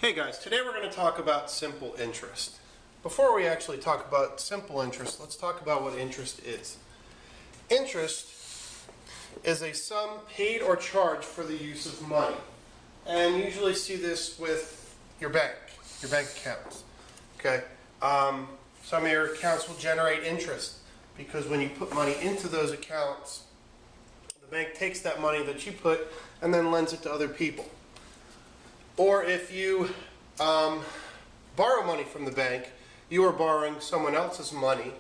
Hey guys, today we're going to talk about simple interest. Before we actually talk about simple interest, let's talk about what interest is. Interest is a sum paid or charged for the use of money. And you usually see this with your bank accounts. Okay? Some of your accounts will generate interest because when you put money into those accounts, the bank takes that money that you put and then lends it to other people. Or if you borrow money from the bank, you are borrowing someone else's money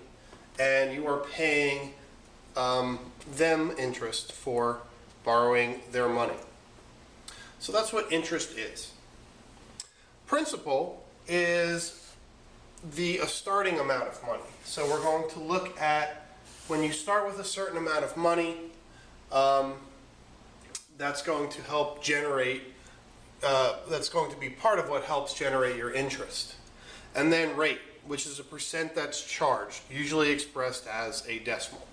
and you are paying them interest for borrowing their money. So that's what interest is. Principal is the starting amount of money. So we're going to look at when you start with a certain amount of money, that's going to help generate that's going to be part of what helps generate your interest. And then rate, which is a percent that's charged, usually expressed as a decimal.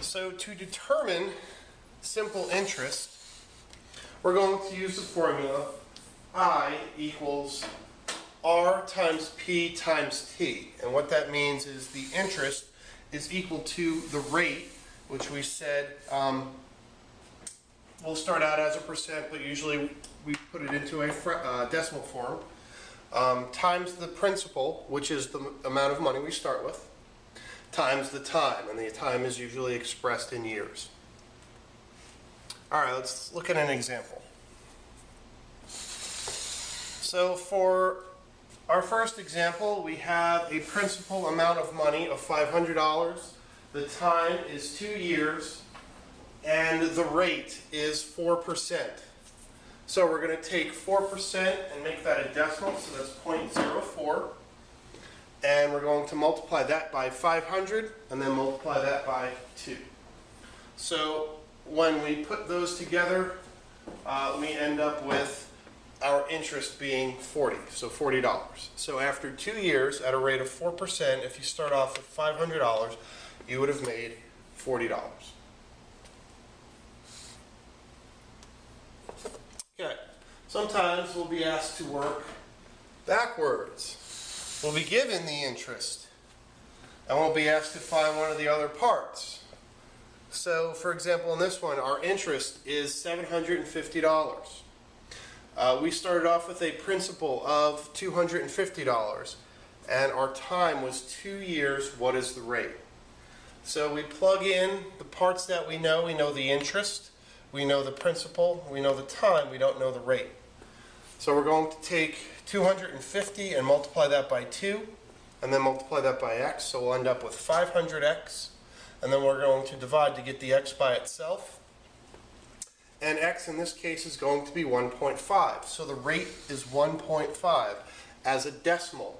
So to determine simple interest, we're going to use the formula I equals R times P times T. And what that means is the interest is equal to the rate, which we said we'll start out as a percent, but usually we put it into a decimal form, times the principal, which is the amount of money we start with, times the time, and the time is usually expressed in years. All right, let's look at an example. So for our first example, we have a principal amount of money of $500. The time is 2 years. And the rate is 4%. So we're going to take 4% and make that a decimal, so that's 0.04. And we're going to multiply that by 500 and then multiply that by 2. So when we put those together, we end up with our interest being 40, so $40. So after 2 years at a rate of 4%, if you start off with $500, you would have made $40. Okay, sometimes we'll be asked to work backwards. We'll be given the interest, and we'll be asked to find one of the other parts. So, for example, in this one, our interest is $750. We started off with a principal of $250, and our time was 2 years. What is the rate? So we plug in the parts that we know. We know the interest. We know the principal, we know the time, we don't know the rate. So we're going to take 250 and multiply that by 2, and then multiply that by x, so we'll end up with 500x. And then we're going to divide to get the x by itself. And x in this case is going to be 1.5. So the rate is 1.5 as a decimal.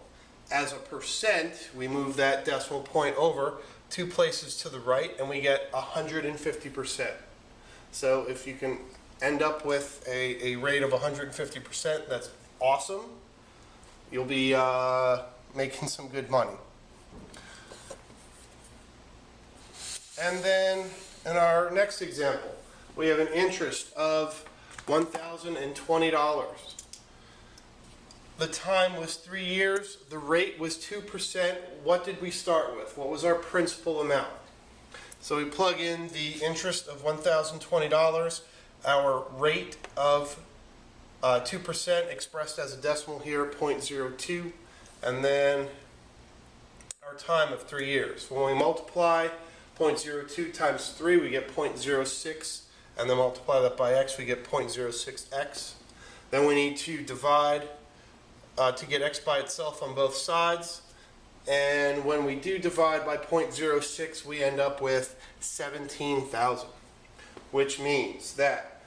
As a percent, we move that decimal point over 2 places to the right, and we get 150%. So if you can end up with a rate of 150%, that's awesome. You'll be making some good money. And then in our next example, we have an interest of $1,020. The time was 3 years. The rate was 2%. What did we start with? What was our principal amount? So we plug in the interest of $1,020, our rate of 2% expressed as a decimal here, 0.02, and then our time of 3 years. When we multiply 0.02 times 3, we get 0.06, and then multiply that by x, we get 0.06x. Then we need to divide to get x by itself on both sides. And when we do divide by 0.06, we end up with 17,000, which means that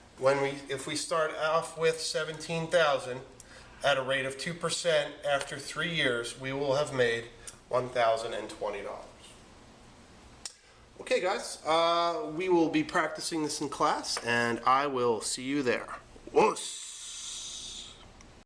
if we start off with 17,000 at a rate of 2% after 3 years, we will have made $1,020. Okay, guys, we will be practicing this in class, and I will see you there. Whoosh!